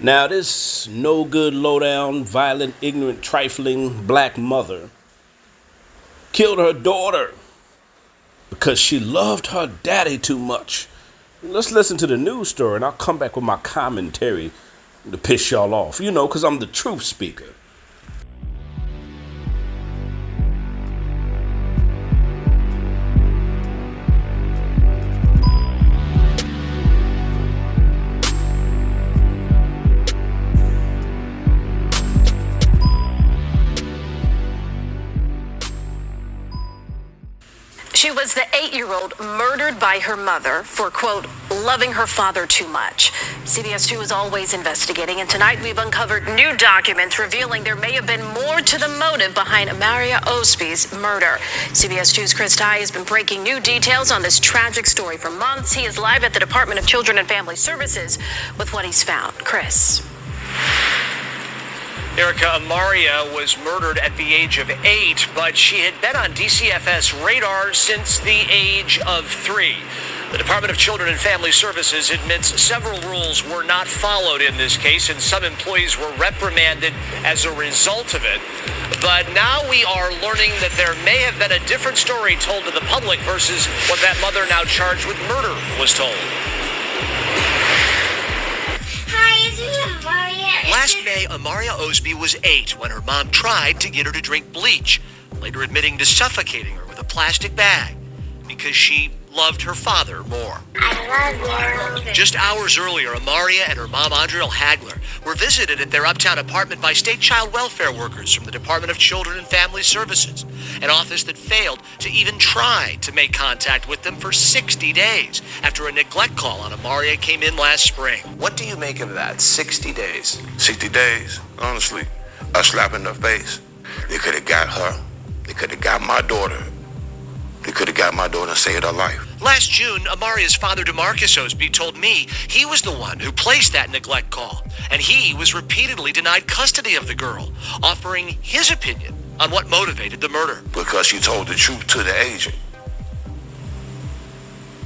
Now, this no good, low down, violent, ignorant, trifling black mother killed her daughter because she loved her daddy too much. Let's listen to the news story and I'll come back with my commentary to piss y'all off. You know, because I'm the truth speaker. She was the 8-year-old murdered by her mother for, quote, loving her father too much. CBS 2 is always investigating, and tonight we've uncovered new documents revealing there may have been more to the motive behind AMARIA OSBY's murder. CBS 2's Chris Ty has been breaking new details on this tragic story for months. He is live at the Department of Children and Family Services with what he's found. Chris. Erica, AMARIA was murdered at the age of 8, but she had been on DCFS radar since the age of 3. The Department of Children and Family Services admits several rules were not followed in this case, and some employees were reprimanded as a result of it. But now we are learning that there may have been a different story told to the public versus what that mother now charged with murder was told. Last May, AMARIA OSBY was 8 when her mom tried to get her to drink bleach, later admitting to suffocating her with a plastic bag because she loved her father more. I love you. Just hours earlier, AMARIA and her mom, Andrea Hagler, were visited at their uptown apartment by state child welfare workers from the Department of Children and Family Services, an office that failed to even try to make contact with them for 60 days after a neglect call on AMARIA came in last spring. What do you make of that? 60 days. 60 days, honestly, a slap in the face. They could have got her. They could have got my daughter. They could have got my daughter and saved her life. Last June, AMARIA's father, DeMarcus OSBY, told me he was the one who placed that neglect call, and he was repeatedly denied custody of the girl, offering his opinion on what motivated the murder. Because she told the truth to the agent.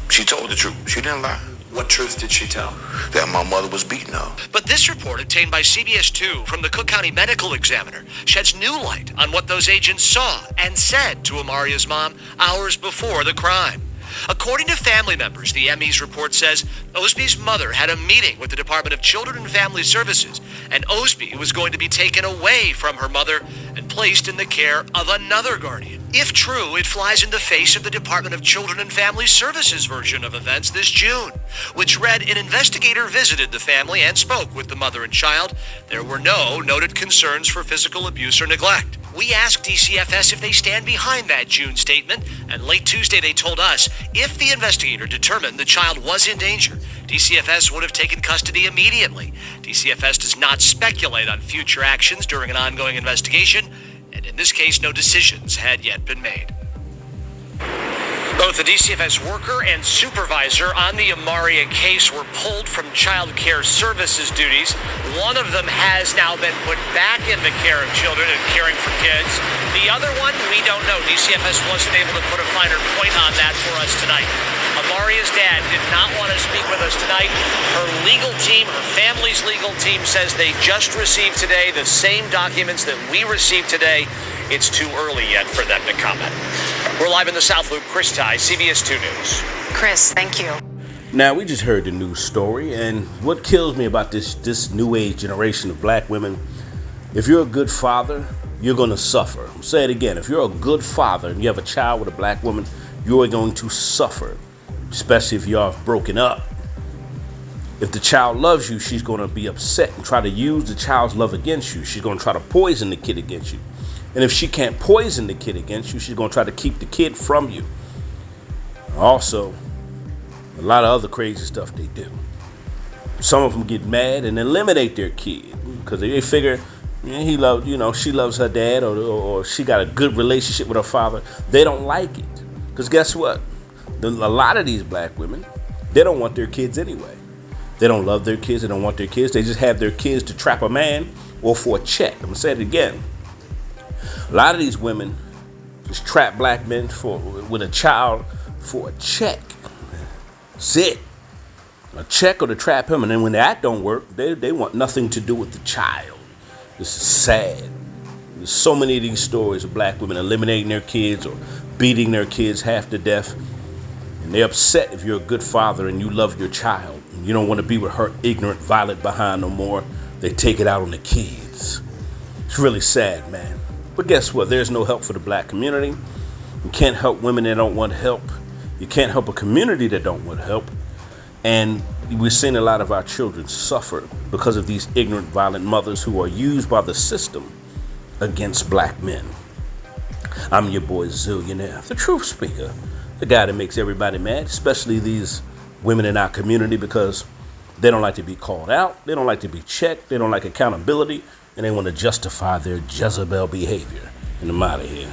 She told the truth. She didn't lie. What truth did she tell? That my mother was beaten up. But this report obtained by CBS 2 from the Cook County Medical Examiner sheds new light on what those agents saw and said to AMARIA's mom hours before the crime. According to family members, the ME's report says OSBY's mother had a meeting with the Department of Children and Family Services, and OSBY was going to be taken away from her mother and placed in the care of another guardian. If true, it flies in the face of the Department of Children and Family Services version of events this June, which read an investigator visited the family and spoke with the mother and child. There were no noted concerns for physical abuse or neglect. We asked DCFS if they stand behind that June statement, and late Tuesday they told us if the investigator determined the child was in danger, DCFS would have taken custody immediately. DCFS does not speculate on future actions during an ongoing investigation, and in this case, no decisions had yet been made. Both the DCFS worker and supervisor on the AMARIA case were pulled from child care services duties. One of them has now been put back in the care of children and caring for kids. The other one, we don't know. DCFS wasn't able to put a finer point on that for us tonight. AMARIA's dad did not want to speak with us tonight. Her legal team, her family's legal team, says they just received today the same documents that we received today. It's too early yet for them to comment. We're live in the South Loop. Chris Ty, CBS 2 News. Chris, thank you. Now, we just heard the news story, and what kills me about this new age generation of black women, if you're a good father, you're going to suffer. I'll say it again. If you're a good father and you have a child with a black woman, you are going to suffer, especially if you are broken up. If the child loves you, she's going to be upset and try to use the child's love against you. She's going to try to poison the kid against you. And if she can't poison the kid against you, she's going to try to keep the kid from you. Also, a lot of other crazy stuff they do. Some of them get mad and eliminate their kid because they figure she loves her dad or she got a good relationship with her father. They don't like it because guess what? A lot of these black women, they don't want their kids anyway. They don't love their kids. They don't want their kids. They just have their kids to trap a man or for a check. I'm going to say it again. A lot of these women just trap black men with a child for a check. That's it. a check or to trap him. And then when that don't work, they want nothing to do with the child. This is sad. There's so many of these stories of black women eliminating their kids or beating their kids half to death. And they're upset if you're a good father and you love your child and you don't want to be with her ignorant, violent behind no more. They take it out on the kids. It's really sad, man. But guess what? There's no help for the black community. You can't help women that don't want help. You can't help a community that don't want help. And we're seeing a lot of our children suffer because of these ignorant, violent mothers who are used by the system against black men. I'm your boy Zillionaire, the truth speaker, the guy that makes everybody mad, especially these women in our community, because they don't like to be called out, they don't like to be checked, they don't like accountability, and they want to justify their Jezebel behavior. And I'm out of here.